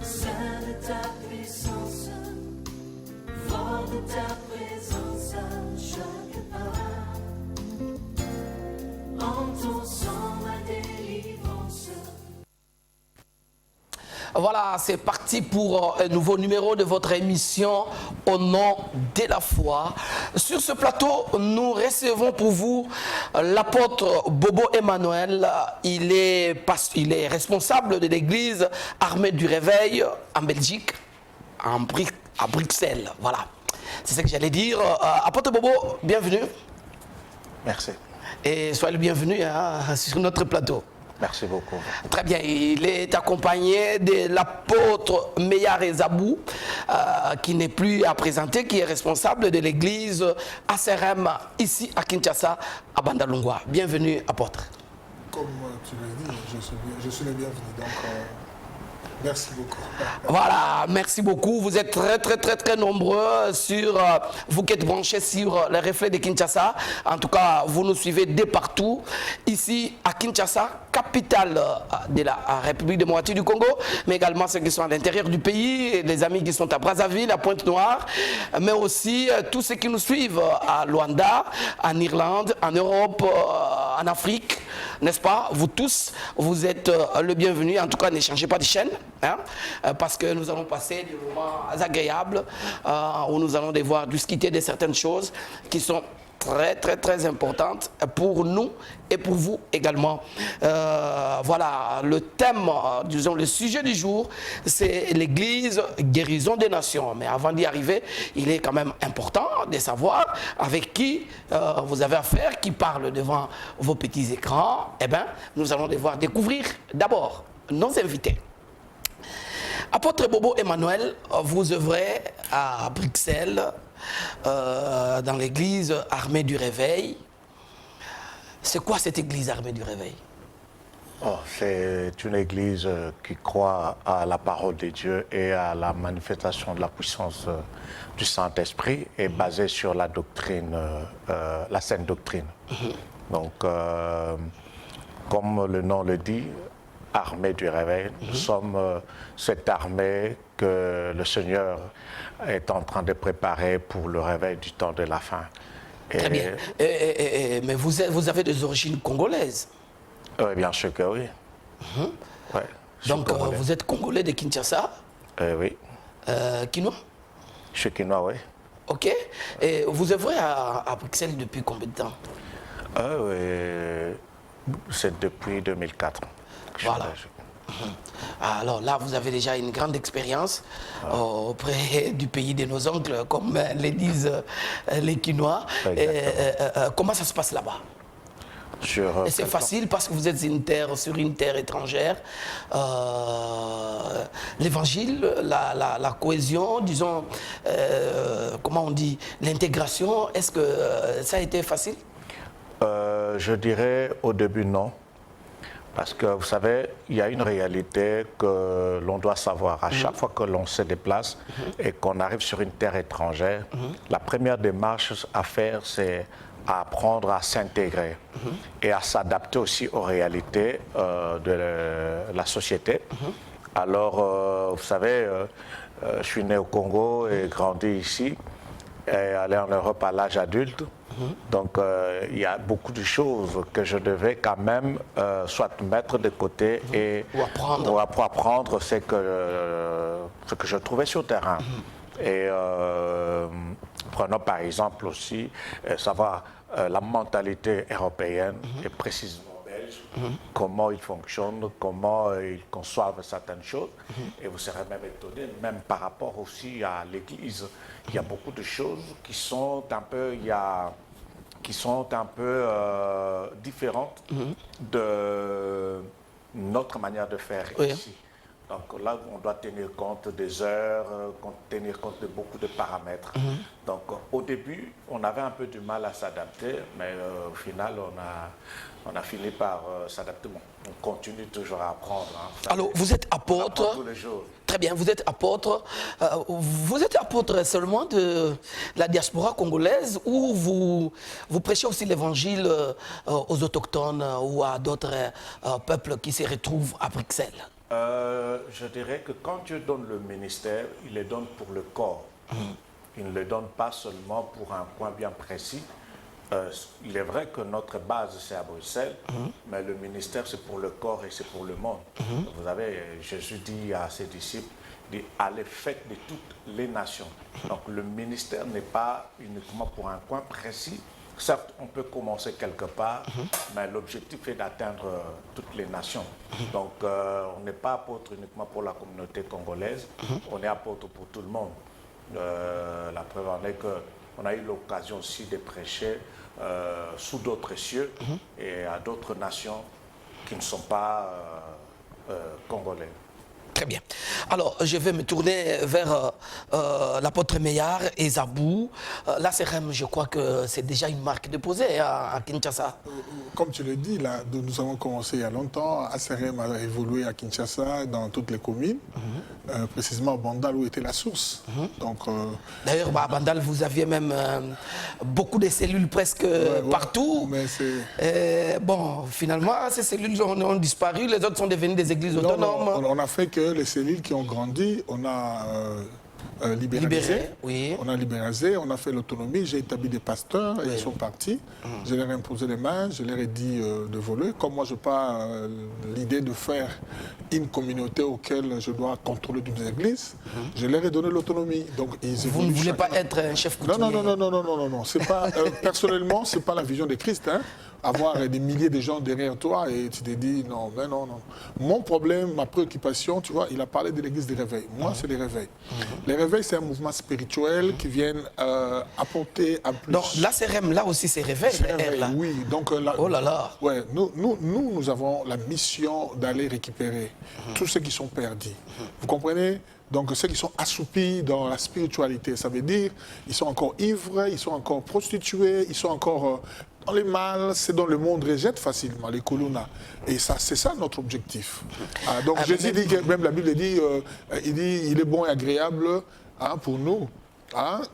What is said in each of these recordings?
Saint de ta puissance, fort de ta présence à chaque pas. En ton sang ma délivrance. Voilà, c'est parti pour un nouveau numéro de votre émission Au nom de la foi. Sur ce plateau, nous recevons pour vous l'apôtre Bobo Emmanuel. Il est responsable de l'église Armée du Réveil en Belgique, à Bruxelles. Voilà, c'est ce que j'allais dire. Apôtre Bobo, bienvenue. Merci. Et soyez le bienvenu sur notre plateau. Merci beaucoup. Très bien, il est accompagné de l'apôtre Meillard Zabou, qui n'est plus à présenter, qui est responsable de l'église ACRM ici à Kinshasa, à Bandalungwa. Bienvenue, apôtre. Comme tu l'as dit, je suis le bienvenu. Donc, merci beaucoup. Voilà, merci beaucoup. Vous êtes très nombreux sur vous qui êtes branchés sur les reflets de Kinshasa. En tout cas, vous nous suivez de partout. Ici à Kinshasa, capitale de la République démocratique du Congo, mais également ceux qui sont à l'intérieur du pays, les amis qui sont à Brazzaville, à Pointe-Noire, mais aussi tous ceux qui nous suivent à Luanda, en Irlande, en Europe, en Afrique, n'est-ce pas? Vous tous, vous êtes le bienvenu. En tout cas, n'échangez pas de chaîne, hein, parce que nous allons passer des moments agréables où nous allons devoir discuter de certaines choses qui sont très importantes pour nous et pour vous également. Voilà, le thème, disons, le sujet du jour, c'est l'église guérison des nations. Mais avant d'y arriver, il est quand même important de savoir avec qui vous avez affaire, qui parle devant vos petits écrans. Eh bien, nous allons devoir découvrir d'abord nos invités. Apôtre Bobo Emmanuel, vous œuvrez à Bruxelles, dans l'église Armée du Réveil. C'est quoi cette église Armée du Réveil? C'est une église qui croit à la parole de Dieu et à la manifestation de la puissance du Saint-Esprit et basée sur la doctrine, la sainte doctrine. Donc, comme le nom le dit, Armée du Réveil, nous sommes cette armée que le Seigneur est en train de préparer pour le réveil du temps de la fin. Très bien. Mais vous avez des origines congolaises? Oui, bien sûr que oui. Ouais, donc, vous êtes congolais de Kinshasa? Oui. Kinois? Je suis Kinois, oui. Ok. Et vous œuvrez à Bruxelles depuis combien de temps? C'est depuis 2004. Voilà. Alors là, vous avez déjà une grande expérience auprès du pays de nos oncles, comme les disent les Kinois. Comment ça se passe là-bas? C'est facile parce que vous êtes sur une terre étrangère. L'évangile, la cohésion, disons, comment on dit, l'intégration, est-ce que ça a été facile? Je dirais au début non. Parce que vous savez, il y a une réalité que l'on doit savoir. À chaque fois que l'on se déplace et qu'on arrive sur une terre étrangère, la première démarche à faire, c'est à apprendre à s'intégrer et à s'adapter aussi aux réalités de la société. Alors, vous savez, je suis né au Congo et grandi ici et allé en Europe à l'âge adulte. Donc, il y a beaucoup de choses que je devais quand même soit mettre de côté et ou apprendre ce que je trouvais sur le terrain. Et prenons par exemple aussi savoir la mentalité européenne et précisément belge, comment ils fonctionnent, comment ils conçoivent certaines choses. Et vous serez même étonné, même par rapport aussi à l'Église, il y a beaucoup de choses qui sont un peu, différentes de notre manière de faire ici. Donc là, on doit tenir compte des heures, tenir compte de beaucoup de paramètres. Donc au début, on avait un peu du mal à s'adapter, mais au final, on a fini par s'adapter. Bon, on continue toujours à apprendre. Hein. Alors, vous êtes On apôtre. apprend tous les jours. Très bien, vous êtes apôtre. Vous êtes apôtre seulement de la diaspora congolaise ou vous prêchez aussi l'évangile aux autochtones ou à d'autres peuples qui se retrouvent à Bruxelles? Je dirais que quand Dieu donne le ministère, il le donne pour le corps. Il ne le donne pas seulement pour un point bien précis. Il est vrai que notre base, c'est à Bruxelles, mais le ministère, c'est pour le corps et c'est pour le monde. Vous avez, Jésus dit à ses disciples, dit, allez, faites de toutes les nations. Donc le ministère n'est pas uniquement pour un point précis. Certes, on peut commencer quelque part, mais l'objectif est d'atteindre toutes les nations. Donc, on n'est pas apôtre uniquement pour la communauté congolaise, on est apôtre pour tout le monde. La preuve en est qu'on a eu l'occasion aussi de prêcher sous d'autres cieux et à d'autres nations qui ne sont pas congolais. Très bien. Alors, je vais me tourner vers l'apôtre Meillard et Zabou. La CRM, je crois que c'est déjà une marque déposée à Kinshasa. Comme tu le dis, là, nous avons commencé il y a longtemps. ACRM a évolué à Kinshasa, dans toutes les communes, précisément à Bandal où était la source. Donc, d'ailleurs, à Bandal, vous aviez même beaucoup de cellules presque partout. Mais bon, finalement, ces cellules ont disparu, les autres sont devenues des églises autonomes. On a fait que les cellules qui ont grandi, on a libéralisé. Oui. On a libéralisé, on a fait l'autonomie, j'ai établi des pasteurs et ils sont partis. Je leur ai imposé les mains, je leur ai dit de voler. Comme moi, je n'ai pas l'idée de faire une communauté auquel je dois contrôler d'une église, je leur ai donné l'autonomie. Donc, vous ne voulez pas être un chef coutumier? Non. C'est pas, personnellement, ce n'est pas la vision de Christ. Hein. Avoir des milliers de gens derrière toi et tu te dis non. Mon problème, ma préoccupation, tu vois, il a parlé de l'église des réveils. Moi, c'est les réveils. Les réveils, c'est un mouvement spirituel qui vient apporter un plus. Donc, l'ACRM, là aussi, c'est réveil. Oui, donc oh là là. Ouais, nous avons la mission d'aller récupérer tous ceux qui sont perdus. Vous comprenez? Donc ceux qui sont assoupis dans la spiritualité, ça veut dire ils sont encore ivres, ils sont encore prostitués, ils sont encore dans les mal, c'est dans le monde rejette facilement les colonna. Et ça, c'est ça notre objectif. Donc Jésus dit que même la Bible dit, il est bon et agréable pour nous,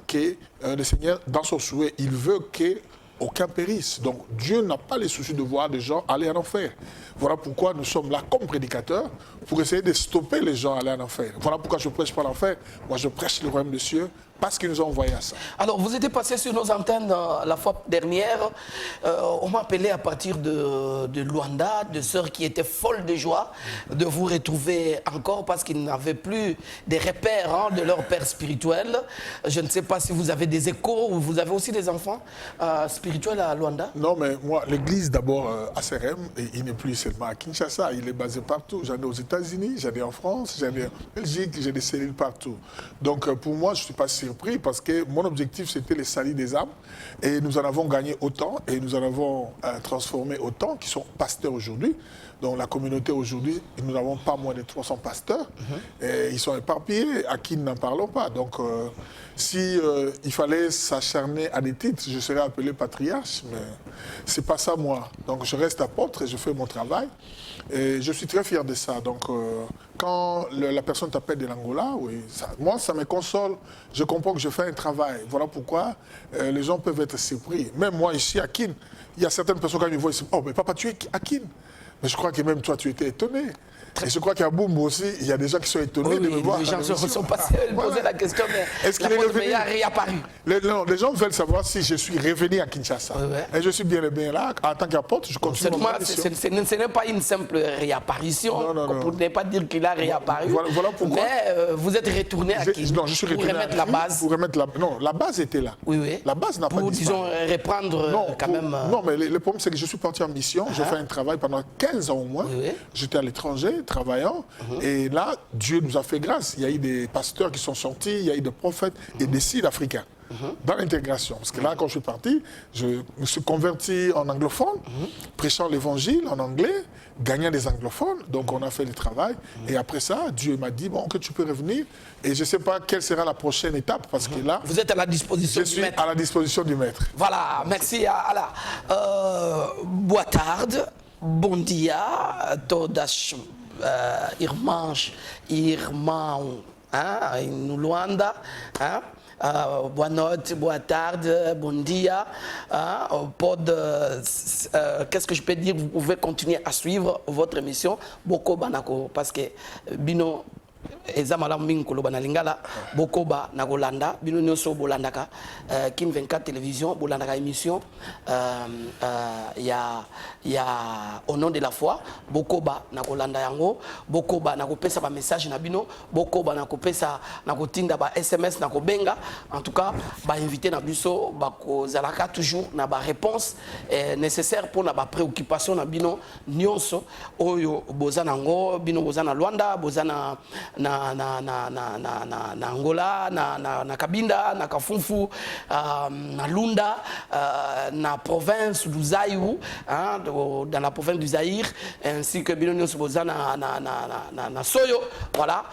que le Seigneur, dans son souhait, il veut qu'aucun périsse. Donc Dieu n'a pas les soucis de voir des gens aller en enfer. Voilà pourquoi nous sommes là comme prédicateurs, pour essayer de stopper les gens à aller en enfer. Voilà pourquoi je ne prêche pas l'enfer, moi je prêche le royaume des cieux, parce qu'ils nous ont envoyé à ça. Alors, vous étiez passé sur nos antennes la fois dernière. On m'a appelé à partir de Luanda, de sœurs qui étaient folles de joie de vous retrouver encore parce qu'ils n'avaient plus des repères de leur père spirituel. Je ne sais pas si vous avez des échos ou vous avez aussi des enfants spirituels à Luanda. Non, mais moi, l'église d'abord à CRM, il n'est plus seulement à Kinshasa, il est basé partout. J'en ai aux États-Unis, j'en ai en France, j'en ai en Belgique, j'ai des cellules partout. Donc, pour moi, je ne suis pas surpris parce que mon objectif, c'était les salis des âmes. Et nous en avons gagné autant et nous en avons transformé autant qui sont pasteurs aujourd'hui. Donc la communauté aujourd'hui, nous n'avons pas moins de 300 pasteurs. Et ils sont éparpillés, à qui nous n'en parlons pas. Donc si il fallait s'acharner à des titres, je serais appelé patriarche, mais c'est pas ça moi. Donc je reste apôtre et je fais mon travail. Et je suis très fier de ça. Donc quand la personne t'appelle de l'Angola, oui, moi ça me console. Je comprends que je fais un travail. Voilà pourquoi les gens peuvent être surpris. Même moi ici à Kin, il y a certaines personnes qui me voient ici, oh mais papa tu es à Kin. Mais je crois que même toi, tu étais étonné. Et je crois qu'à Boumbo aussi, il y a des gens qui sont étonnés de me voir. Les gens se sont passés à poser la question, mais est-ce qu'il est revenu? Réapparu. Les gens veulent savoir si je suis revenu à Kinshasa. Et je suis bien là. En tant qu'apôtre, je continue ma mission. Ce n'est pas une simple réapparition. Pour ne pas dire qu'il a réapparu. Voilà pourquoi. Mais vous êtes retourné à Kinshasa. Non, je suis retourné pour remettre la base. Pour remettre non, la base était là. Oui. La base n'a pas disparu. Disons, reprendre quand même... Non, mais le problème, c'est que je suis parti en mission. Je fais un travail pendant 15 15 ans au moins. Oui, oui. J'étais à l'étranger, travaillant. Et là, Dieu nous a fait grâce. Il y a eu des pasteurs qui sont sortis, il y a eu des prophètes et des cibles africains dans l'intégration. Parce que là, quand je suis parti, je me suis converti en anglophone, prêchant l'évangile en anglais, gagnant des anglophones. Donc, on a fait le travail. Et après ça, Dieu m'a dit, bon, que tu peux revenir. Et je ne sais pas quelle sera la prochaine étape, parce que là, Vous êtes à la disposition je du suis maître. à la disposition du maître. Voilà, merci. Boa tarde, bom dia a todas irmãs e irmãos em Luanda. Boa noite, boa tarde, bon dia. Qu'est-ce que je peux dire? Vous pouvez continuer à suivre votre émission Boko Banako parce que Bino. Eza malamu mingi koloba na lingala bokoba na kolanda bino nyonso bolandaka Kin 24 télévision bolandaka émission ya au nom de la foi bokoba na kolanda yango bokoba na kopesa ba message na bino bokoba na kopesa na kotinda ba SMS na kobenga en tout cas ba invité na biso ba kozalaka toujours na ba réponse nécessaire pour na ba préoccupation na bino nyonso oyo bozana ngo bino bozana Luanda bozana na Angola, na Cabinda, na Kafunfu, na Lunda, na province du Zaïre, dans la province du Zaïre, ainsi que Bilonio Soboza na Soyo. Voilà.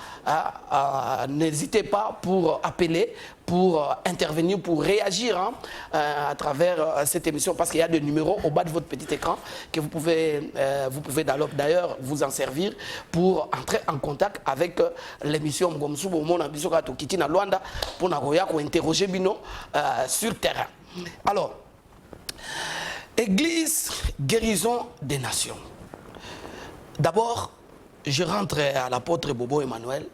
N'hésitez pas pour appeler, pour intervenir, pour réagir à travers cette émission, parce qu'il y a des numéros au bas de votre petit écran que vous pouvez d'ailleurs vous en servir pour entrer en contact avec l'émission Mgomsubo Mona Bisoka Tokiti na Luanda pour interroger Bino sur terrain. Alors, Église guérison des nations. D'abord, je rentre à l'apôtre Bobo Emmanuel.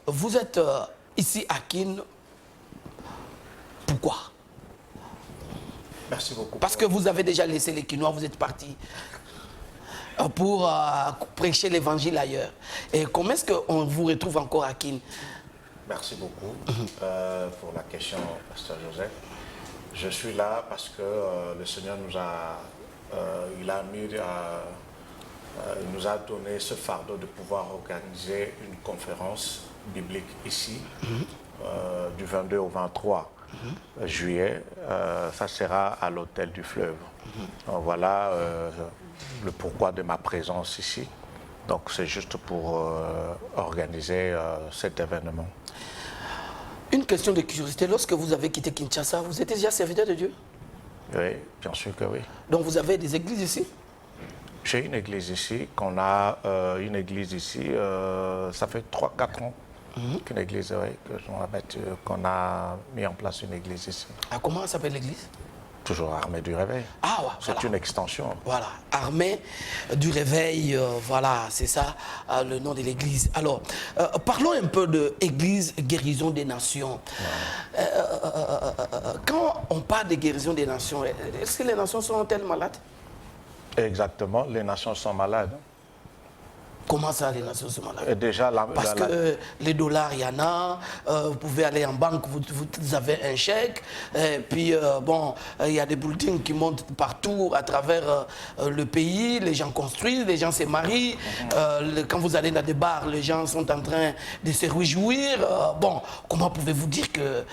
Vous êtes ici à Kin. Pourquoi? Merci beaucoup. Parce que vous avez déjà laissé les Quinois, vous êtes parti pour prêcher l'évangile ailleurs. Et comment est-ce qu'on vous retrouve encore à Kin? Merci beaucoup pour la question, Pasteur Joseph. Je suis là parce que le Seigneur nous a, il nous a donné ce fardeau de pouvoir organiser une conférence biblique ici, du 22 au 23 juillet. Ça sera à l'hôtel du Fleuve. Donc, voilà le pourquoi de ma présence ici. Donc c'est juste pour organiser cet événement. Une question de curiosité. Lorsque vous avez quitté Kinshasa, vous étiez déjà serviteur de Dieu? Oui, bien sûr que oui. Donc vous avez des églises ici? J'ai une église ici, une église ici, ça fait 3-4 ans qu'une église, oui, qu'on a mis en place une église ici. Ah, comment s'appelle l'église? Toujours Armée du Réveil. Ah ouais, c'est voilà. Une extension. Voilà, Armée du Réveil, voilà, c'est ça le nom de l'église. Alors, parlons un peu de Église guérison des nations. Ouais. Quand on parle de guérison des nations, est-ce que les nations sont-elles malades? Exactement, les nations sont malades. Comment ça, les nations sont malades? Et déjà, parce que les dollars, il y en a, vous pouvez aller en banque, vous avez un chèque, et puis bon, il y a des buildings qui montent partout à travers le pays, les gens construisent, les gens se marient, quand vous allez dans des bars, les gens sont en train de se réjouir. Bon, comment pouvez-vous dire que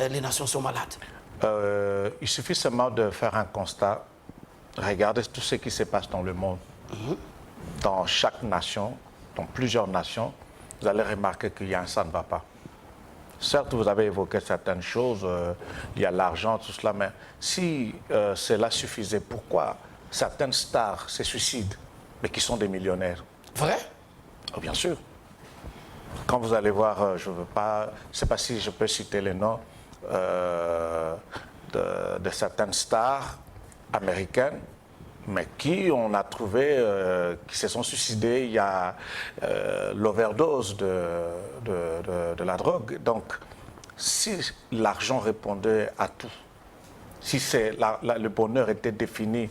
les nations sont malades? Il suffit seulement de faire un constat. Regardez tout ce qui se passe dans le monde. Dans chaque nation, dans plusieurs nations, vous allez remarquer qu'il y a un ça ne va pas. Certes, vous avez évoqué certaines choses, il y a l'argent, tout cela, mais si cela suffisait, pourquoi certaines stars se suicident, mais qui sont des millionnaires? Vrai? Oh, bien sûr. Quand vous allez voir, je ne sais pas si je peux citer les noms de certaines stars américaines, mais qui on a trouvé, qui se sont suicidés. Il y a l'overdose de la drogue. Donc, si l'argent répondait à tout, si le bonheur était défini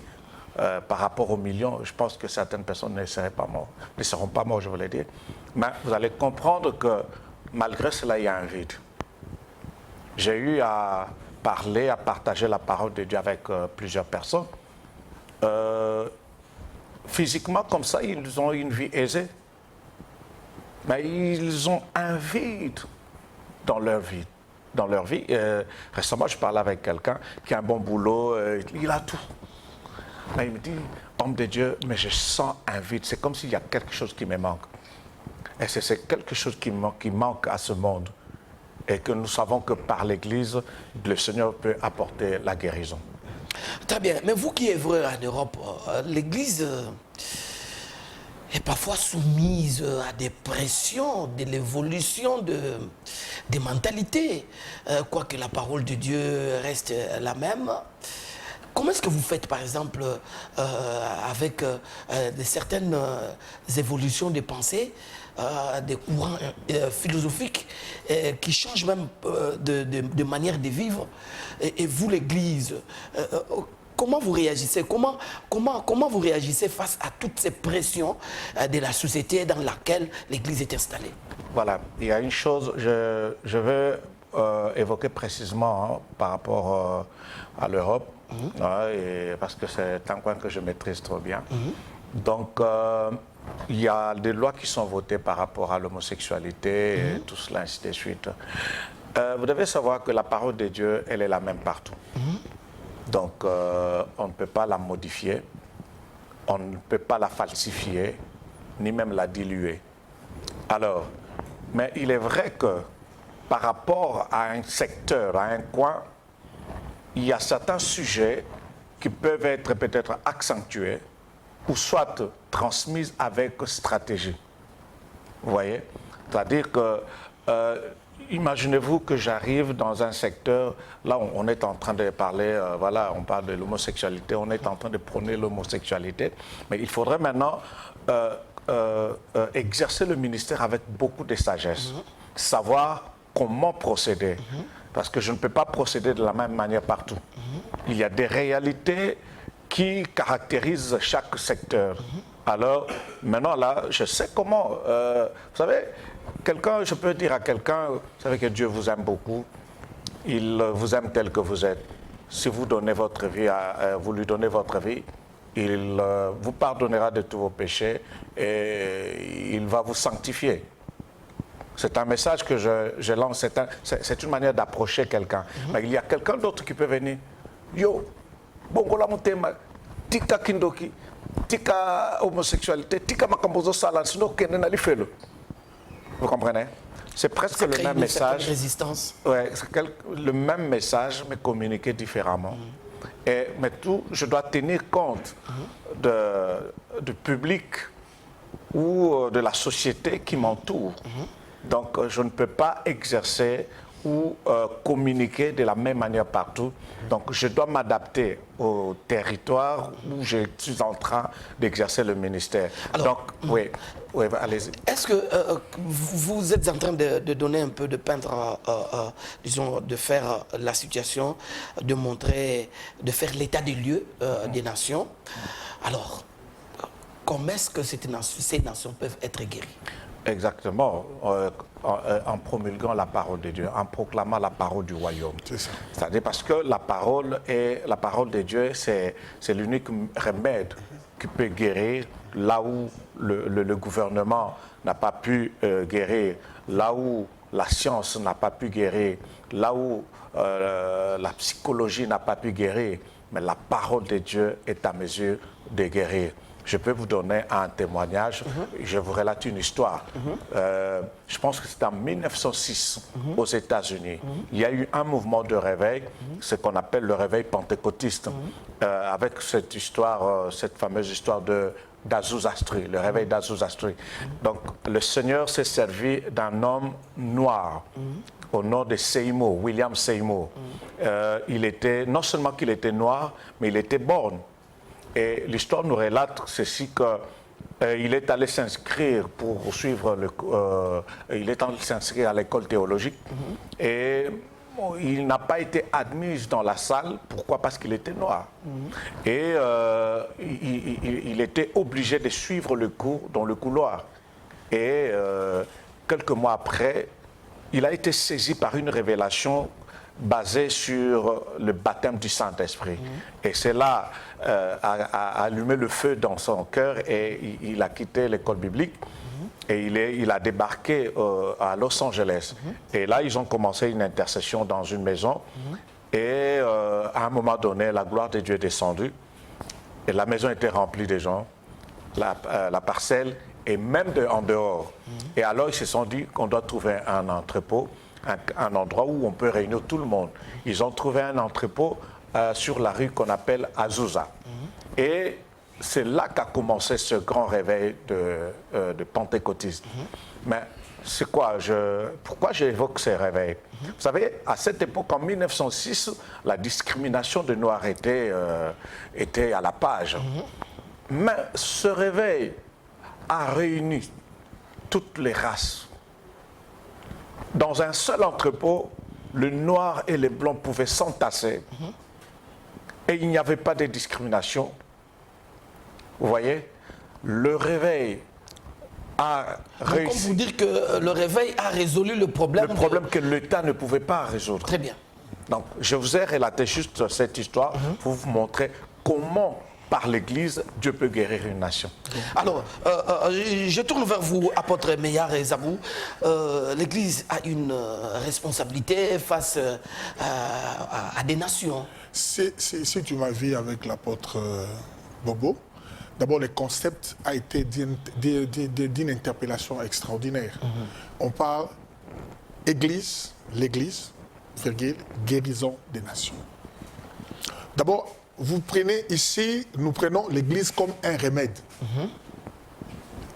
par rapport aux millions, je pense que certaines personnes ne seront pas mortes, je voulais dire. Mais vous allez comprendre que malgré cela, il y a un vide. J'ai eu à partager la parole de Dieu avec plusieurs personnes. physiquement comme ça, ils ont une vie aisée. Mais ils ont un vide dans leur vie. Dans leur vie. Récemment, je parlais avec quelqu'un qui a un bon boulot, il a tout. Mais il me dit, homme de Dieu, mais je sens un vide. C'est comme s'il y a quelque chose qui me manque. Et c'est quelque chose qui manque à ce monde. Et que nous savons que par l'Église, le Seigneur peut apporter la guérison. Très bien. Mais vous qui œuvrez en Europe, l'Église est parfois soumise à des pressions de l'évolution des mentalités, quoique la parole de Dieu reste la même. Comment est-ce que vous faites, par exemple, avec certaines évolutions de pensée, des courants philosophiques qui changent même de manière de vivre, et vous, l'Église, comment vous réagissez? Comment vous réagissez face à toutes ces pressions de la société dans laquelle l'Église est installée? Voilà, il y a une chose, je veux évoquer précisément par rapport à l'Europe, parce que c'est un point que je maîtrise trop bien. Donc, il y a des lois qui sont votées par rapport à l'homosexualité et tout cela, ainsi de suite. Vous devez savoir que la parole de Dieu, elle est la même partout. Donc, on ne peut pas la modifier, on ne peut pas la falsifier, ni même la diluer. Alors, mais il est vrai que par rapport à un secteur, à un coin, il y a certains sujets qui peuvent être peut-être accentués ou soit transmis avec stratégie. Vous voyez? C'est-à-dire que, imaginez-vous que j'arrive dans un secteur, là on est en train de parler, voilà, on parle de l'homosexualité, on est en train de prôner l'homosexualité, mais il faudrait maintenant exercer le ministère avec beaucoup de sagesse, savoir comment procéder, parce que je ne peux pas procéder de la même manière partout. Il y a des réalités qui caractérisent chaque secteur. Alors, maintenant là, je sais comment, vous savez, je peux dire à quelqu'un, vous savez que Dieu vous aime beaucoup, il vous aime tel que vous êtes. Si vous donnez votre vie, vous lui donnez votre vie, il vous pardonnera de tous vos péchés et il va vous sanctifier. C'est un message que je lance, c'est une manière d'approcher quelqu'un. Mais il y a quelqu'un d'autre qui peut venir. Yo, bongola mutema, tika kindoki, tika homosexualité, tika makambozo salan, sinon kenen ali felo. Vous comprenez? C'est presque le même message. Résistance. Ouais, le même message, mais communiqué différemment. Mais tout, je dois tenir compte du public ou de la société qui m'entoure. Donc, je ne peux pas exercer ou communiquer de la même manière partout. Donc, je dois m'adapter au territoire où je suis en train d'exercer le ministère. Alors, donc, oui, allez-y. Est-ce que vous êtes en train de donner un peu, de peindre, disons, de faire la situation, de montrer, de faire l'état des lieux des nations? Alors, comment est-ce que ces nations peuvent être guéries? Exactement, en promulguant la parole de Dieu, en proclamant la parole du royaume. C'est ça. C'est-à-dire parce que la parole de Dieu, c'est l'unique remède qui peut guérir là où le gouvernement n'a pas pu guérir, là où la science n'a pas pu guérir, là où la psychologie n'a pas pu guérir. Mais la parole de Dieu est à mesure de guérir. Je peux vous donner un témoignage, je vous relate une histoire. Je pense que c'est en 1906 aux États-Unis. Il y a eu un mouvement de réveil, ce qu'on appelle le réveil pentecôtiste, avec cette histoire, cette fameuse histoire d'Azouzastri, le réveil d'Azouzastri. Donc le Seigneur s'est servi d'un homme noir au nom de Seymour, William Seymour. Il était, non seulement qu'il était noir, mais il était borgne. Et l'histoire nous relate ceci qu'il est allé s'inscrire pour suivre il est allé s'inscrire à l'école théologique et il n'a pas été admis dans la salle. Pourquoi? Parce qu'il était noir. Et il était obligé de suivre le cours dans le couloir. Et quelques mois après, il a été saisi par une révélation basé sur le baptême du Saint-Esprit. Et cela a allumé le feu dans son cœur et il a quitté l'école biblique. Et il a débarqué à Los Angeles. Et là, ils ont commencé une intercession dans une maison. Et à un moment donné, la gloire de Dieu est descendue. Et la maison était remplie de gens, la parcelle, et même en dehors. Et alors, ils se sont dit qu'on doit trouver un entrepôt, un endroit où on peut réunir tout le monde. Ils ont trouvé un entrepôt sur la rue qu'on appelle Azusa. Et c'est là qu'a commencé ce grand réveil de pentecôtistes. Mais c'est quoi pourquoi j'évoque ces réveils? Vous savez, à cette époque, en 1906, la discrimination des Noirs était à la page. Mais ce réveil a réuni toutes les races. Dans un seul entrepôt, le noir et les blancs pouvaient s'entasser. Et il n'y avait pas de discrimination. Vous voyez, le réveil a réussi. Donc, vous dire que le réveil a résolu le problème. Le problème que l'État ne pouvait pas résoudre. Très bien. Donc, je vous ai relaté juste cette histoire pour vous montrer comment, par l'Église, Dieu peut guérir une nation. Alors, je tourne vers vous, apôtre Meillard et Zabou. L'Église a une responsabilité face à des nations. Si tu m'as vu avec l'apôtre Bobo, d'abord le concept a été d'une interpellation extraordinaire. On parle Église, l'Église, virgule, guérison des nations. D'abord, vous prenez ici, nous prenons l'Église comme un remède,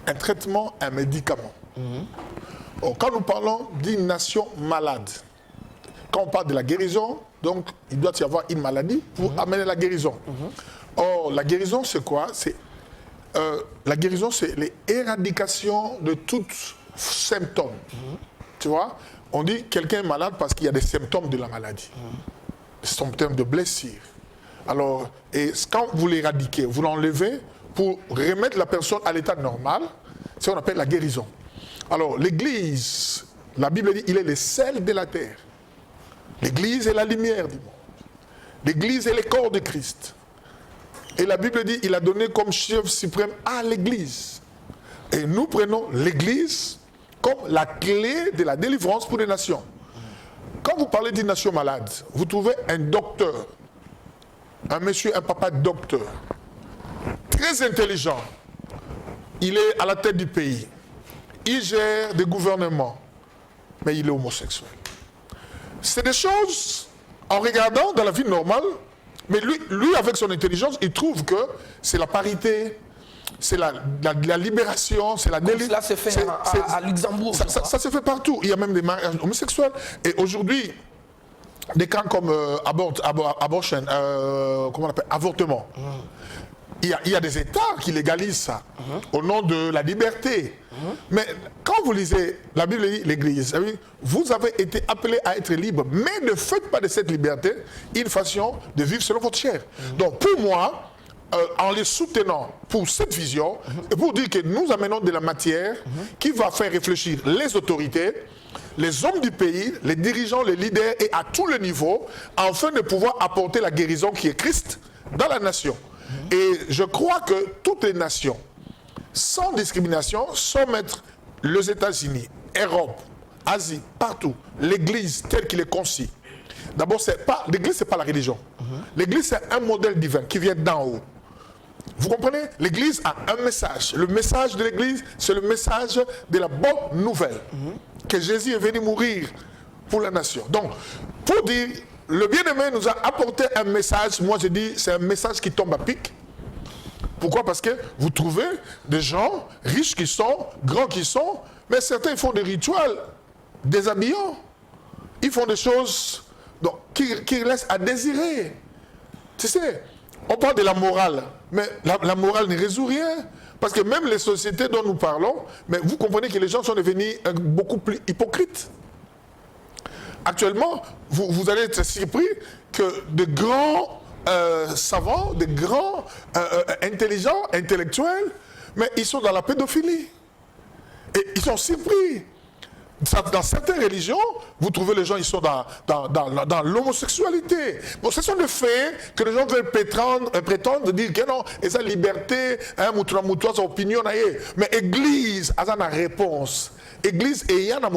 un traitement, un médicament. Or, quand nous parlons d'une nation malade, quand on parle de la guérison, donc il doit y avoir une maladie pour amener la guérison. Or, la guérison, c'est quoi? La guérison, c'est l'éradication de tous symptômes. Tu vois? On dit quelqu'un est malade parce qu'il y a des symptômes de la maladie. Des symptômes de blessure. Alors, et quand vous l'éradiquez, vous l'enlevez pour remettre la personne à l'état normal, c'est ce qu'on appelle la guérison. Alors, l'Église, la Bible dit, il est le sel de la terre. L'Église est la lumière du monde. L'Église est le corps de Christ. Et la Bible dit, il a donné comme chef suprême à l'Église. Et nous prenons l'Église comme la clé de la délivrance pour les nations. Quand vous parlez d'une nation malade, vous trouvez un docteur, un monsieur, un papa docteur, très intelligent. Il est à la tête du pays. Il gère des gouvernements, mais il est homosexuel. C'est des choses, en regardant dans la vie normale, mais lui avec son intelligence, il trouve que c'est la parité, c'est la libération, c'est la délivrance. Cela se fait à Luxembourg. Ça se fait partout. Il y a même des mariages homosexuels. Et aujourd'hui, des cas comme abortion, comment on appelle, avortement. Il y a des États qui légalisent ça au nom de la liberté. Mais quand vous lisez la Bible, l'Église, vous avez été appelés à être libres, mais ne faites pas de cette liberté une façon de vivre selon votre chair. Donc pour moi, en les soutenant pour cette vision, et pour dire que nous amenons de la matière qui va faire réfléchir les autorités, les hommes du pays, les dirigeants, les leaders et à tous les niveaux, afin de pouvoir apporter la guérison qui est Christ dans la nation. Et je crois que toutes les nations, sans discrimination, sans mettre les États-Unis, Europe, Asie, partout, l'Église telle qu'il est conçue. D'abord, l'Église, ce n'est pas la religion. L'Église, c'est un modèle divin qui vient d'en haut. Vous comprenez? L'Église a un message. Le message de l'Église, c'est le message de la bonne nouvelle. Que Jésus est venu mourir pour la nation. Donc, pour dire, le bien-aimé nous a apporté un message. Moi, je dis, c'est un message qui tombe à pic. Pourquoi? Parce que vous trouvez des gens riches qui sont, grands qui sont, mais certains font des rituels déshabillants. Ils font des choses donc, qui laissent à désirer. Tu sais, on parle de la morale, mais la morale ne résout rien. Parce que même les sociétés dont nous parlons, mais vous comprenez que les gens sont devenus beaucoup plus hypocrites. Actuellement, vous allez être surpris que de grands savants, de grands intelligents, intellectuels, mais ils sont dans la pédophilie. Et ils sont surpris. Dans certaines religions, vous trouvez les gens, ils sont dans l'homosexualité. Bon, ce sont des faits que les gens veulent prétendre dire que non, et ça, liberté, sa opinion, mais Église a une réponse. Église, et il y a là,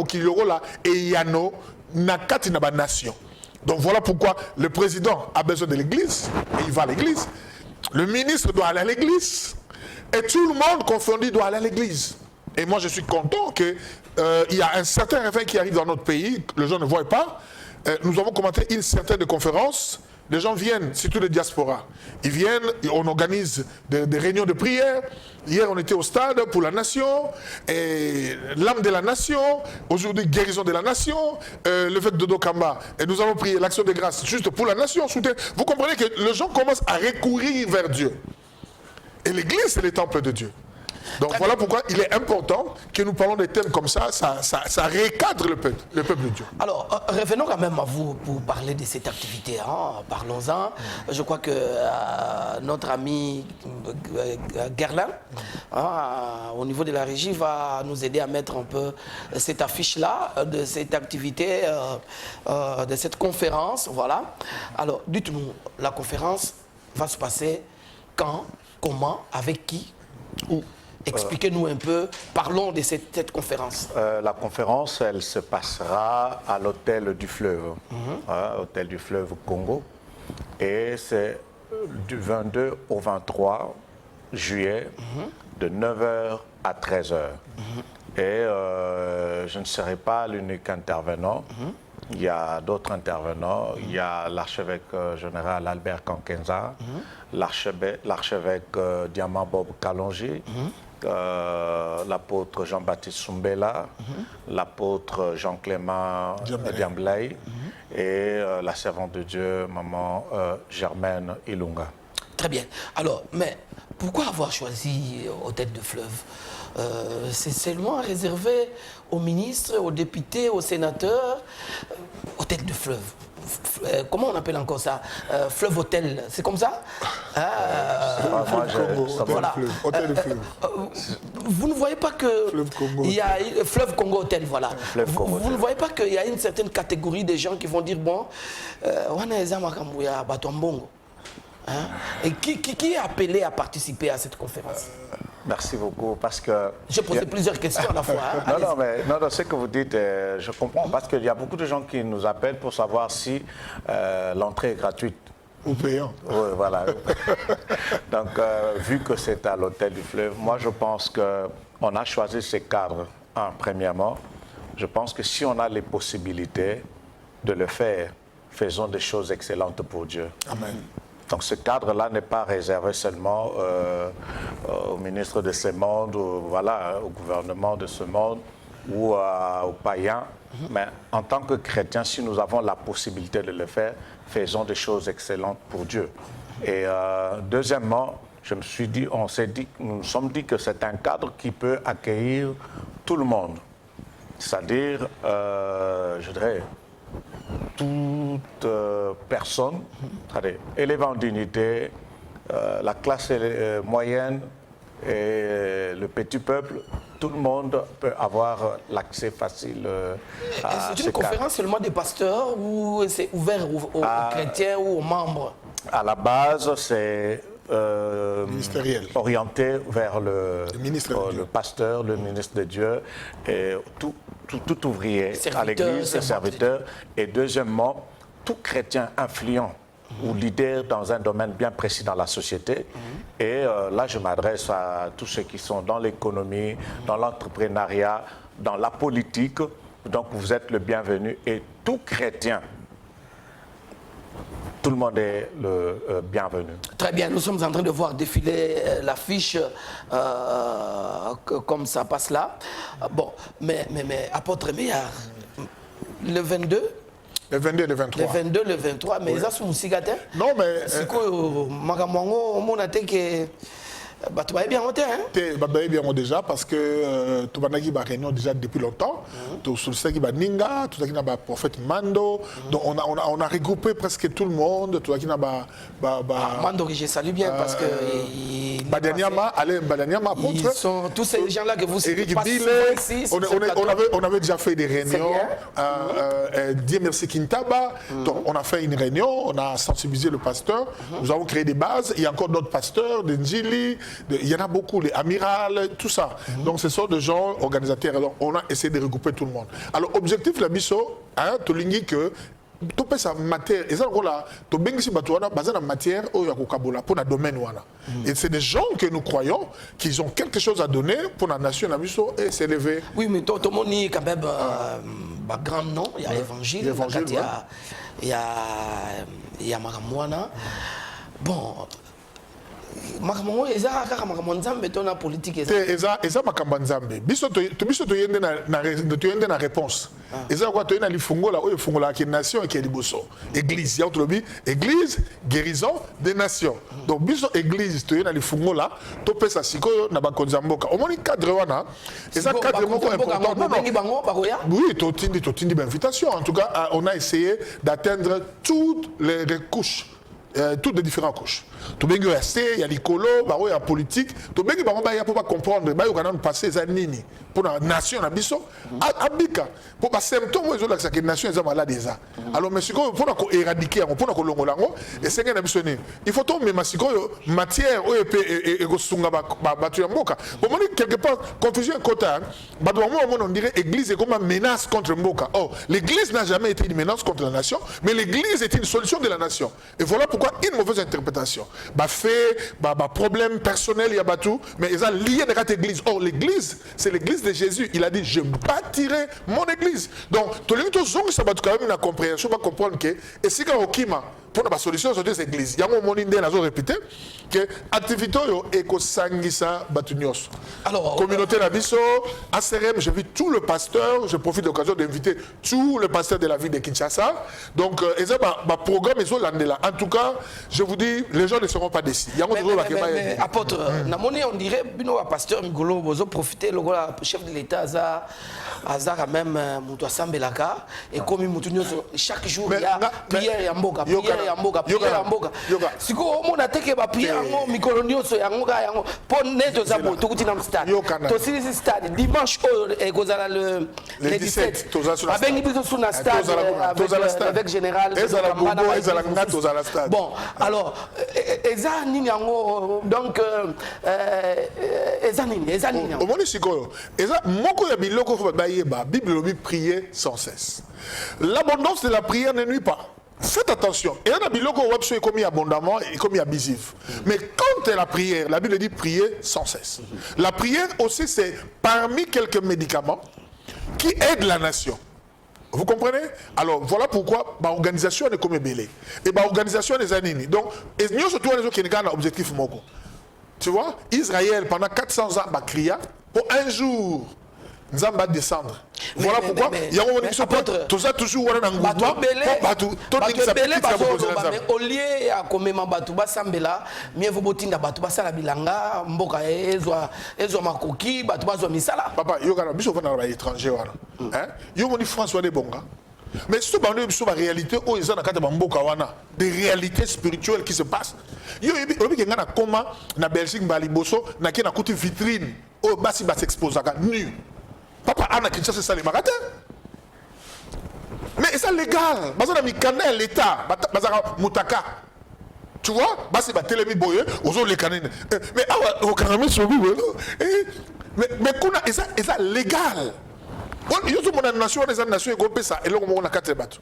et il y a une nation. Donc voilà pourquoi le président a besoin de l'église, et il va à l'église. Le ministre doit aller à l'église. Et tout le monde confondu doit aller à l'église. Et moi je suis content qu'il y a un certain réveil qui arrive dans notre pays, que les gens ne voient pas. Nous avons commenté une certaine conférence. Les gens viennent, surtout les diasporas. Ils viennent, on organise des réunions de prière. Hier, on était au stade pour la nation, et l'âme de la nation. Aujourd'hui, guérison de la nation, l'évêque de Dokamba. Et nous allons prier l'action de grâce juste pour la nation. Vous comprenez que les gens commencent à recourir vers Dieu. Et l'église, c'est le temple de Dieu. Donc voilà pourquoi il est important que nous parlons des thèmes comme ça recadre le peuple de Dieu. Alors, revenons quand même à vous pour parler de cette activité. Hein. Parlons-en. Je crois que notre ami Gerlin, au niveau de la régie, va nous aider à mettre un peu cette affiche-là de cette activité, de cette conférence. Voilà. Alors, dites-nous, la conférence va se passer quand, comment, avec qui, où? Expliquez-nous un peu, parlons de cette conférence. La conférence, elle se passera à l'hôtel du Fleuve, hôtel du Fleuve Congo. Et c'est du 22 au 23 juillet, de 9h à 13h. Et je ne serai pas l'unique intervenant. Il y a d'autres intervenants. Il y a l'archevêque général Albert Kankenza, l'archevêque Diamant Bob Kalonji, l'apôtre Jean-Baptiste Soumbela, l'apôtre Jean-Clément Diamblay et la servante de Dieu, maman Germaine Ilunga. Très bien. Alors, mais pourquoi avoir choisi Hôtel de Fleuve? C'est seulement réservé aux ministres, aux députés, aux sénateurs. Hôtel de Fleuve. Comment on appelle encore ça? Fleuve Hôtel, c'est comme ça? Voilà. Hôtel de Fleuve. Vous ne voyez pas que il y a Fleuve Congo Hôtel, voilà. Vous ne voyez pas qu'il y a une certaine catégorie de gens qui vont dire bon, on a Batombongo. Et qui est appelé à participer à cette conférence? Merci beaucoup, parce que... J'ai posé plusieurs questions à la fois. Non, ce que vous dites, je comprends, parce qu'il y a beaucoup de gens qui nous appellent pour savoir si l'entrée est gratuite. Ou payant. Oui, voilà. Donc, vu que c'est à l'hôtel du Fleuve, moi je pense qu'on a choisi ces cadres, premièrement. Je pense que si on a les possibilités de le faire, faisons des choses excellentes pour Dieu. Amen. Donc ce cadre-là n'est pas réservé seulement au ministre de ce monde, voilà, au gouvernement de ce monde ou aux païens. Mais en tant que chrétiens, si nous avons la possibilité de le faire, faisons des choses excellentes pour Dieu. Et deuxièmement, nous nous sommes dit que c'est un cadre qui peut accueillir tout le monde. C'est-à-dire, je dirais, toute personne, élevée en dignité, la classe moyenne et le petit peuple, tout le monde peut avoir l'accès facile à c'est une conférence seulement des pasteurs ou c'est ouvert aux chrétiens ou aux membres? À la base, c'est ministériel, orienté vers le pasteur, le ministre de Dieu et tout ouvrier à l'église, serviteur. Et deuxièmement, tout chrétien influent ou leader dans un domaine bien précis dans la société. Et là, je m'adresse à tous ceux qui sont dans l'économie, dans l'entrepreneuriat, dans la politique. Donc, vous êtes le bienvenu. Et tout chrétien, tout le monde est le bienvenu. Très bien, nous sommes en train de voir défiler l'affiche comme ça passe là. Bon, mais apôtre Meillard, le 22? Le 22 et le 23. Le 22, le 23, mais ça, c'est un cigate. Non, mais... C'est quoi, Magamongo, on a dit que tu vas bien monter, hein? Bien déjà parce que tout le monde a réunion déjà depuis longtemps. Tout ce qui est Ninga, tout ce qui est prophète Mando. Donc on a regroupé presque tout le monde. Tout ce qui est Mando que je salue bien parce que Badaniama, Alain Badaniama, ils sont tous ces gens-là que vous Eric passez Billet, ici. on avait déjà fait des réunions. Dieu merci Kintaba. Donc on a fait une réunion, on a sensibilisé le pasteur. Nous avons créé des bases. Il y a encore d'autres pasteurs, des Njili. Il y en a beaucoup, les amirals, tout ça. Donc ce sont des gens organisateurs. Alors on a essayé de regrouper tout le monde. Alors objectif la biso, tu l'ingis que tu peux sa matière. Et ça là, tu bengi si batuana basé la matière au yakokabola pour la domaine wana. Et c'est des gens que nous croyons qu'ils ont quelque chose à donner pour la nation la biso et s'élever. Oui, mais tout le monde est quand même grand nom. Il y a l'évangile, il y a Maramouana. Bon. Makambo eza kaka makambo nzambe to na politique eza makambo nzambe biso to yende na réponse eza quoi to yena lifungola oyo fungola ki nation et ki liboso église ya tolobi église guérison des nations donc biso église to yena lifungola to pesa sikoyo na bakonza mboka omoni cadre wana eza cadre moko important oui to tindi invitation en tout cas on a essayé d'atteindre toutes les couches toutes les différentes couches. Tout bien il y a l'écolo, il y a politique. Tout bien il y a pour comprendre, il y a passer les années pour la nation abika pour pas symptômes ils ont que la nation est malade déjà. Alors mais pour éradiquer, pour longolango et c'est il faut tomber matière et gosunga batu ya mboka. Pour moi quelque part confusion quota, on dirait église est comme une menace contre mboka. Oh, l'église n'a jamais été une menace contre la nation, mais l'église est une solution de la nation. Et voilà pourquoi une mauvaise interprétation. Problème personnel, il y a tout, mais ils ont lié de cette église. Or, l'église, c'est l'église de Jésus. Il a dit, je bâtirai mon église. Donc, tout le monde ça va quand même une compréhension, va comprendre que, et si quand on pour la solution sur des églises, il y a un moment donné, nous répété que l'activité est que sangisa batunios. Alors, communauté Nabiso, ACRM, j'ai vu tout le pasteur, je profite de l'occasion d'inviter tout le pasteur de la ville de Kinshasa. Donc, ma programme est là. En tout cas, je vous dis, les gens ne seront pas déçus. Mais apôtre, on dirait que pasteur Ngolo, vous profitez, le chef de l'État, Azar même Moutoua Sambelaka, et comme chaque jour, il y a prière et amboka, prière et amboka, prière et amboka. Si on a été prière, Mikolonio, pour net aux amours, tout le stade. Tout stade, dimanche, le 17, avec le stade, avec général. Bon, alors, donc, la Bible prier sans cesse. L'abondance de la prière ne nuit pas. Faites attention. Et la Bible est commis abondamment et commis abusif. Mais quand la prière, la Bible dit prier sans cesse. La prière aussi, c'est parmi quelques médicaments qui aident la nation. Vous comprenez? Alors voilà pourquoi l'organisation est comme belé. Et l'organisation des années. Donc, nous surtout les autres qui ont un objectif moko. Tu vois, Israël pendant 400 ans a crié pour un jour. Nous allons descendre. Voilà pourquoi il y a un apôtre. Tout ça toujours un engouement. Au lieu à comme Batuba Sambela, mieux vaut botinda Batuba Sala Bilanga, Mboka Ezo Makoki, Batuba Zomisala. Papa, il y a un biso à l'étranger. Il y a un François de Bonga. Mais si tu as la réalité, il y a des réalités spirituelles qui se passent. Il y a un comment na Belgique, Baliboso, na qui na coûté vitrine, au basi bas s'expose nu. Papa, Anna Kinshasa, c'est ça les magatins. Mais c'est légal. Bazana mi canel l'État. Bazana Moutaka. Tu vois? Basi ba télémi boye, aux autres les canines. Mais ah, au canami sur lui. Mais kuna, et ça légal. Il y a une nation, les nations, et ça, et là, on a 4 bateaux.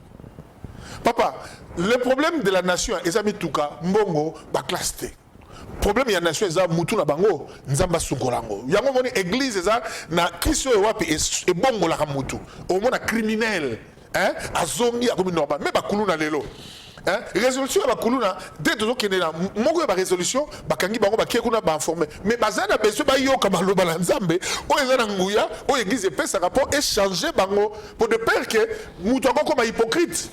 Papa, le problème de la nation, les amis Touka, Mbongo, Baklasté. Problème il y a nation za mutu na bango nzamba sukolango yango moni église za na Kristo wapi e bongo la mutu au mona criminel hein azongi akomi normal mais bakulu na lelo hein résolution ya bakulu na dès to kende na moko ya ba résolution bakangi bango bakie kuna ba informer mais bazana beso ba yoka maloba na nzambe o ezana nguya o église pesa rapport échanger bango pour de peur que mutu akoko ma hypocrite.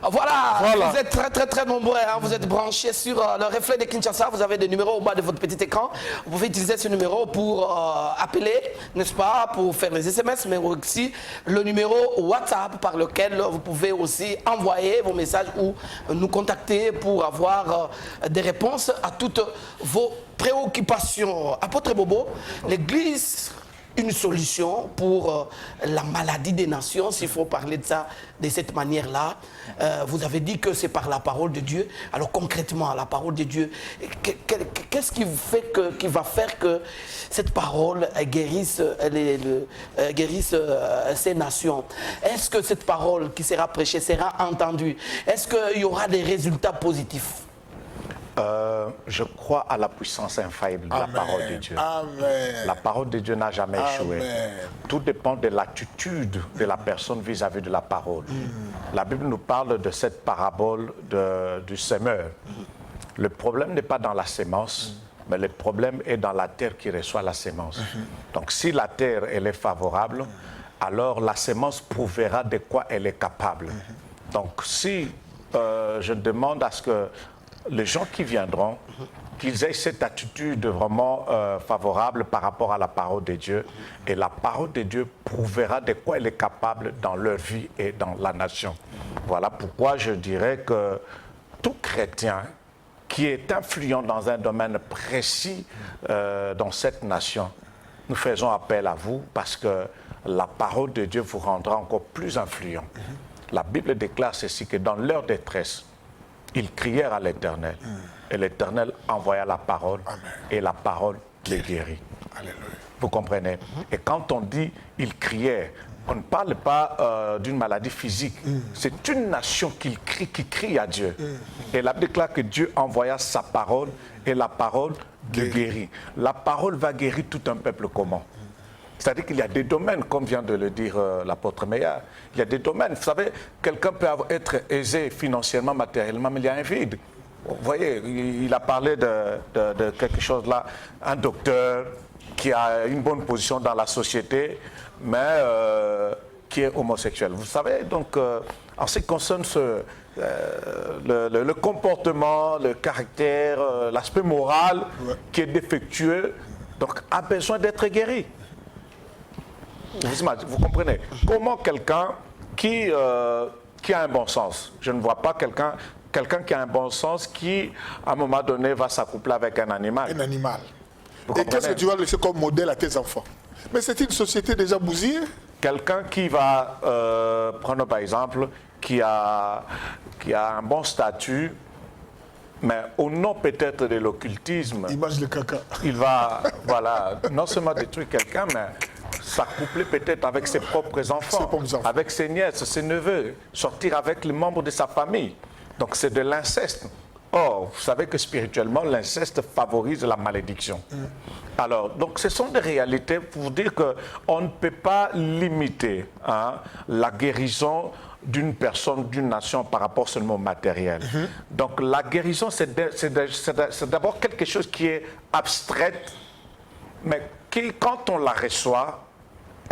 Voilà, vous êtes très nombreux, hein. Vous êtes branchés sur le reflet de Kinshasa. Vous avez des numéros au bas de votre petit écran. Vous pouvez utiliser ce numéro pour appeler, n'est-ce pas, pour faire les SMS, mais aussi le numéro WhatsApp par lequel vous pouvez aussi envoyer vos messages ou nous contacter pour avoir des réponses à toutes vos préoccupations. Apôtre Bobo, l'Église, une solution pour la maladie des nations, s'il faut parler de ça de cette manière-là. Vous avez dit que c'est par la parole de Dieu. Alors concrètement, la parole de Dieu, qu'est-ce qui va faire que cette parole guérisse, guérisse ces nations? Est-ce que cette parole qui sera prêchée sera entendue? Est-ce qu'il y aura des résultats positifs? Je crois à la puissance infaillible de la parole de Dieu. Amen. La parole de Dieu n'a jamais échoué. Amen. Tout dépend de l'attitude de la personne vis-à-vis de la parole. La Bible nous parle de cette parabole du semeur. Le problème n'est pas dans la sémence, mais le problème est dans la terre qui reçoit la sémence. Donc si la terre elle est favorable, alors la sémence prouvera de quoi elle est capable. Donc si je demande à ce que les gens qui viendront, qu'ils aient cette attitude vraiment favorable par rapport à la parole de Dieu. Et la parole de Dieu prouvera de quoi elle est capable dans leur vie et dans la nation. Voilà pourquoi je dirais que tout chrétien qui est influent dans un domaine précis dans cette nation, nous faisons appel à vous parce que la parole de Dieu vous rendra encore plus influent. La Bible déclare ceci, que dans leur détresse, ils crièrent à l'Éternel, et l'Éternel envoya la parole, et la parole les guérit. Alléluia. Vous comprenez? Et quand on dit « ils crièrent », on ne parle pas d'une maladie physique. C'est une nation qui crie à Dieu. Et la Bible déclare que Dieu envoya sa parole, et la parole les guérit. La parole va guérir tout un peuple comment? C'est-à-dire qu'il y a des domaines, comme vient de le dire l'apôtre Meillard, il y a des domaines. Vous savez, quelqu'un peut être aisé financièrement, matériellement, mais il y a un vide. Vous voyez, il a parlé de quelque chose là, un docteur qui a une bonne position dans la société, mais qui est homosexuel. Vous savez, donc, en ce qui concerne le comportement, le caractère, l'aspect moral qui est défectueux, donc a besoin d'être guéri. Vous comprenez? Comment quelqu'un qui a un bon sens, je ne vois pas quelqu'un qui a un bon sens qui, à un moment donné, va s'accoupler avec un animal. Un animal. Vous Et qu'est-ce que tu vas laisser comme modèle à tes enfants? Mais c'est une société déjà bousillée. Quelqu'un qui va, prendre par exemple, qui a un bon statut, mais au nom peut-être de l'occultisme, Image de caca. il va, voilà, non seulement détruire quelqu'un, mais s'accoupler peut-être avec ses propres enfants, avec ses nièces, ses neveux, sortir avec les membres de sa famille. Donc c'est de l'inceste. Or, vous savez que spirituellement, l'inceste favorise la malédiction. Alors, donc ce sont des réalités pour dire qu'on ne peut pas limiter la guérison d'une personne, d'une nation par rapport seulement au matériel. Donc la guérison, c'est d'abord quelque chose qui est abstraite, mais qui, quand on la reçoit,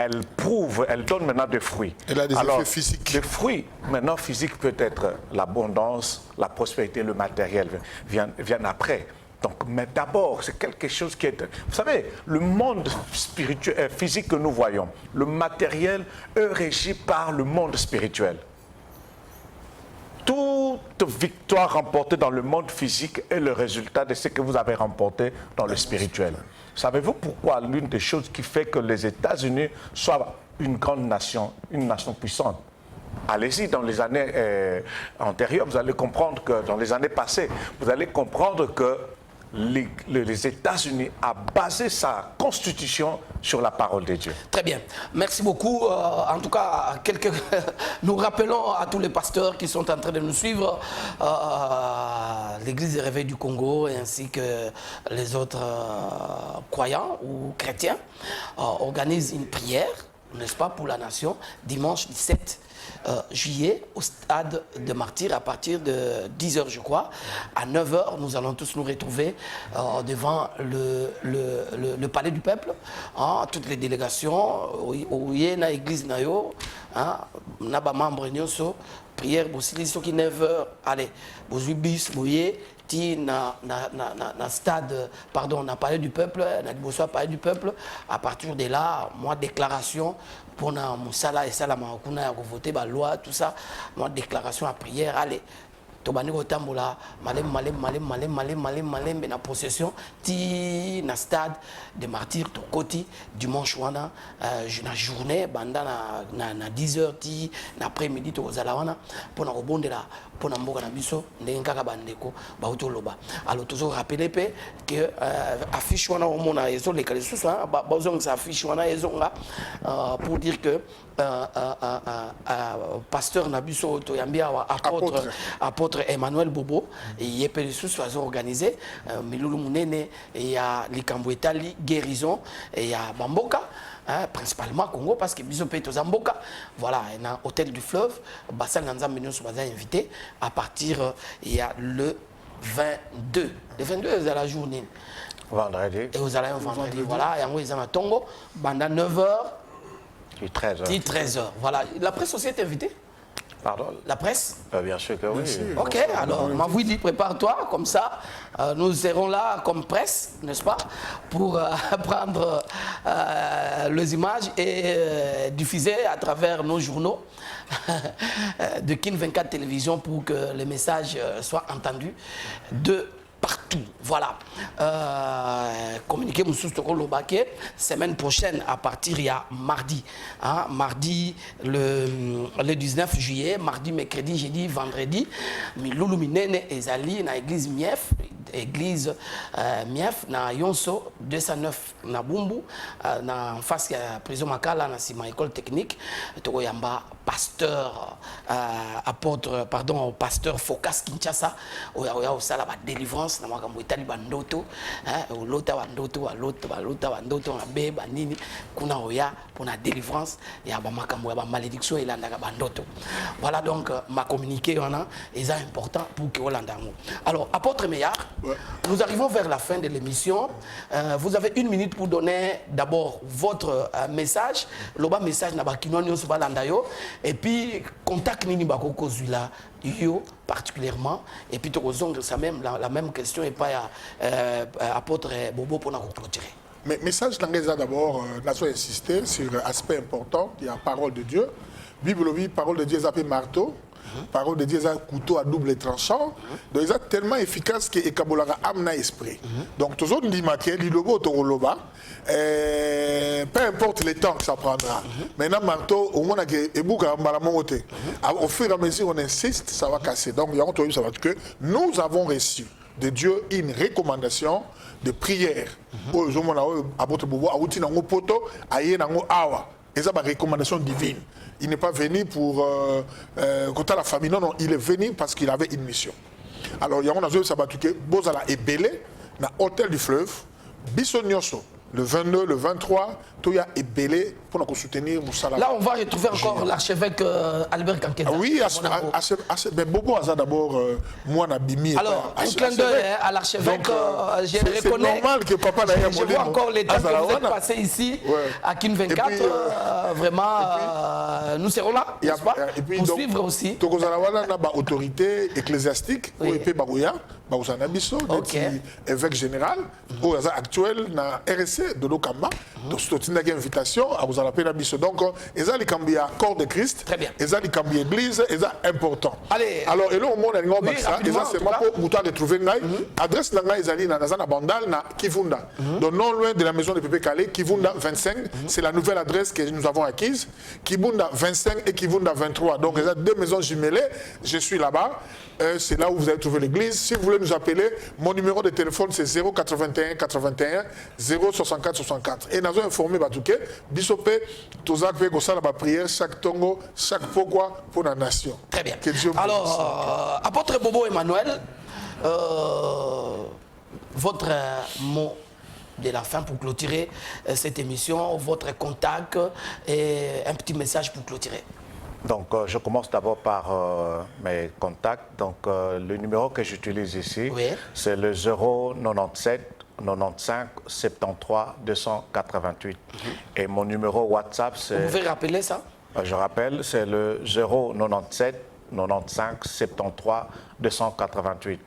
elle prouve, elle donne maintenant des fruits. Elle a des effets physiques. Les fruits, maintenant physiques, peut être l'abondance, la prospérité, le matériel viennent après. Donc, mais d'abord, c'est quelque chose qui est... Vous savez, le monde spirituel, physique que nous voyons, le matériel est régi par le monde spirituel. Toute victoire remportée dans le monde physique est le résultat de ce que vous avez remporté dans le spirituel. Savez-vous pourquoi l'une des choses qui fait que les États-Unis soient une grande nation, une nation puissante? Allez-y dans les années antérieures, vous allez comprendre que dans les années passées, vous allez comprendre que les États-Unis a basé sa constitution sur la parole de Dieu. Très bien. Merci beaucoup. En tout cas, nous rappelons à tous les pasteurs qui sont en train de nous suivre, l'Église des Réveils du Congo ainsi que les autres croyants ou chrétiens organisent une prière, n'est-ce pas, pour la nation, dimanche 17 juillet au stade de Martyrs à partir de 10h je crois. À 9h nous allons tous nous retrouver devant le palais du peuple, toutes les délégations, où il y a une église, hein, na ba membre nyonso prière bosili soki 9h allez bozwi bis boye ti na stade pardon na palais du peuple na liboso palais du peuple à partir de là moi déclaration pour na musala et sala makuna ya voter ba loi tout ça moi déclaration à prière allez tobani kotambola malem na procession ti na stade de martyrs to koti dimanche wana na journée banda na 10h ti na après-midi to kozala wana pona kobondela pona mboka na biso ndenge kaka bandeko bauti loba alors toujours rappeler pe que affiche wana omona ezo leka lisusu bazongisa affiche wana ezonga pour dire que pasteur Nabiso Toyambia apôtre Emmanuel Bobo et Yepeli Soussou a organisé Milulu Munene et il y a Likambo Etali guérison et il y a Bamboka principalement Congo parce que Biso Peto Zamboka voilà un hôtel du fleuve Bassal Nanza Mignon sont invité à partir il y a le 22 à la journée vendredi et vous allez un vendredi voilà et en gros ils ont un tongo banda 9h 13h. 13h. Voilà. La presse aussi est invitée? Pardon? La presse? Bien sûr que oui. Ok, alors Mavoui dit prépare-toi, comme ça, nous serons là comme presse, n'est-ce pas, pour prendre les images et diffuser à travers nos journaux de Kin 24 Télévision pour que les messages soient entendus de partout. Voilà. Communiquer Moussous Toko Lobake, semaine prochaine, à partir, il y a mardi. Hein, mardi, le 19 juillet, mardi, mercredi, jeudi, vendredi. Miloulou Minene Ezali, na église Mief, église Mief, na Yonso, 209, na Bumbu, na en face, il y a prison Makala, na Sima école technique, Toko Yamba, pasteur, apôtre, pardon, pasteur Focas Kinshasa, Oya Osala, délivrance. Na makambo etali bandoto olota bandoto na be banini kuna oya pour la délivrance ya ba makambo ya ba malédiction elandaka bandoto voilà donc ma communiqué on a est important pour que Hollande. Alors apôtre Meillard, nous arrivons vers la fin de l'émission. Vous avez 1 minute pour donner d'abord votre message loba message na bakino nyonso balanda yo et puis contact nini bakoko zula yo particulièrement et puis ça même la même question et pas apôtre Bobo pour nous clôturer. Mais message d'Angeza d'abord, nous avons insisté sur un aspect important, il y a la parole de Dieu. Bible, parole de Dieu est appelée marteau, parole de Dieu est un couteau à double tranchant. Donc il est tellement efficace que Ekabolanga âme na esprit. Donc tous autres dit maquet, dit lobo toroloba. Peu importe le temps que ça prendra. Maintenant, marteau, au moins, au fur et à mesure on insiste, ça va casser. Donc, ça va que nous avons reçu de Dieu une recommandation de prière. Et ça, c'est une recommandation divine. Il n'est pas venu pour côté la famille, non, il est venu parce qu'il avait une mission. Alors, il y a un ça va que Bozala est belé dans l'hôtel du fleuve, Bissonioso. Le 22, le 23, tout y a ébélé pour nous soutenir Moussala. Là, on va retrouver encore l'archevêque Albert Kankeda. Oui, mais Bobo a d'abord, moi, Nabimi. Alors, un clin d'œil à l'archevêque, je reconnais. C'est normal que papa n'a rien Je vois encore les temps que vous êtes passés ici, à Kin 24. Vraiment, nous serons là, n'est-ce pas, pour suivre aussi. Tokozalawana n'a pas autorité ecclésiastique, ou épée Bagoya, Baousana Bisso, évêque général, ou actuel, na RSC de l'Okamba. Donc, c'est une invitation à vous appeler Bisso. Donc, ils ont les cambiers corps de Christ, ils ont les cambiers église, ils sont importants. Allez. Alors, et là, au monde, ils ont ça, ils ont seulement pour vous retrouver adresse dans la bandal na Kivunda. Donc, non loin de la maison de Pépé Calais, Kivunda 25, c'est la nouvelle adresse que nous avons acquise. Kivunda 25 et Kivunda 23. Donc, il y a 2 maisons jumelées. Je suis là-bas. C'est là où vous allez trouver l'église. Si vous voulez nous appeler, mon numéro de téléphone c'est 081 81 064 64. Et nous avons informé Batouké, Bissopé, Tozak Vegosa, la prière, chaque tongo, chaque pourquoi pour la nation. Très bien. Alors, apôtre Bobo Emmanuel, votre mot de la fin pour clôturer cette émission, votre contact et un petit message pour clôturer. Donc, je commence d'abord par mes contacts. Donc, le numéro que j'utilise ici, c'est le 097 95 73 288. Et mon numéro WhatsApp, c'est... Vous pouvez rappeler ça? Je rappelle, c'est le 097 95 73 288.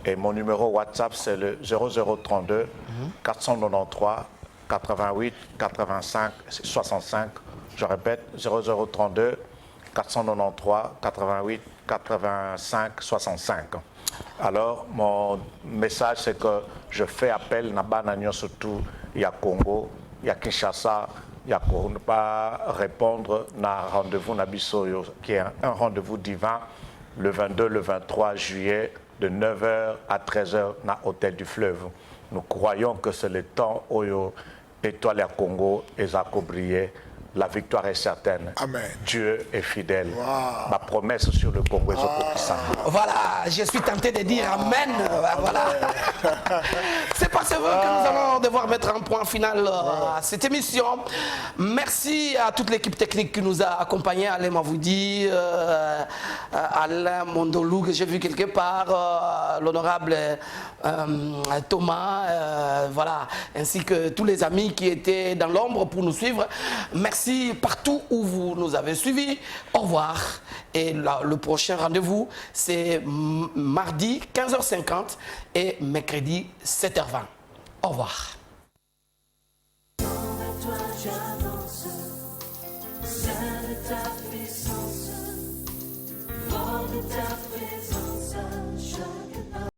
Et mon numéro WhatsApp, c'est le 0032 493 88 85 65. Je répète, 0032 493 88 85 65. Alors, mon message, c'est que je fais appel à Banagnon surtout, il y a Congo, il y a Kinshasa, il y a pour ne pas répondre à rendez-vous Nabisoyo, qui est un rendez-vous divin le 22, le 23 juillet, de 9h à 13h dans l'hôtel du Fleuve. Nous croyons que c'est le temps où l'étoile à Congo et Zako briller. La victoire est certaine. Amen. Dieu est fidèle. Wow. Ma promesse sur le Congo est puissante. Voilà, je suis tenté de dire Amen. Voilà. C'est par ce vœu que nous allons devoir mettre un point final à cette émission. Merci à toute l'équipe technique qui nous a accompagnés. Alain Mavoudi, Alain Mondolou, que j'ai vu quelque part, l'honorable Thomas, voilà, ainsi que tous les amis qui étaient dans l'ombre pour nous suivre. Merci partout où vous nous avez suivis. Au revoir. Et le prochain rendez-vous, c'est mardi 15h50 et mercredi 7h20. Au revoir. Vers toi j'avance, Saint de ta puissance, fort de ta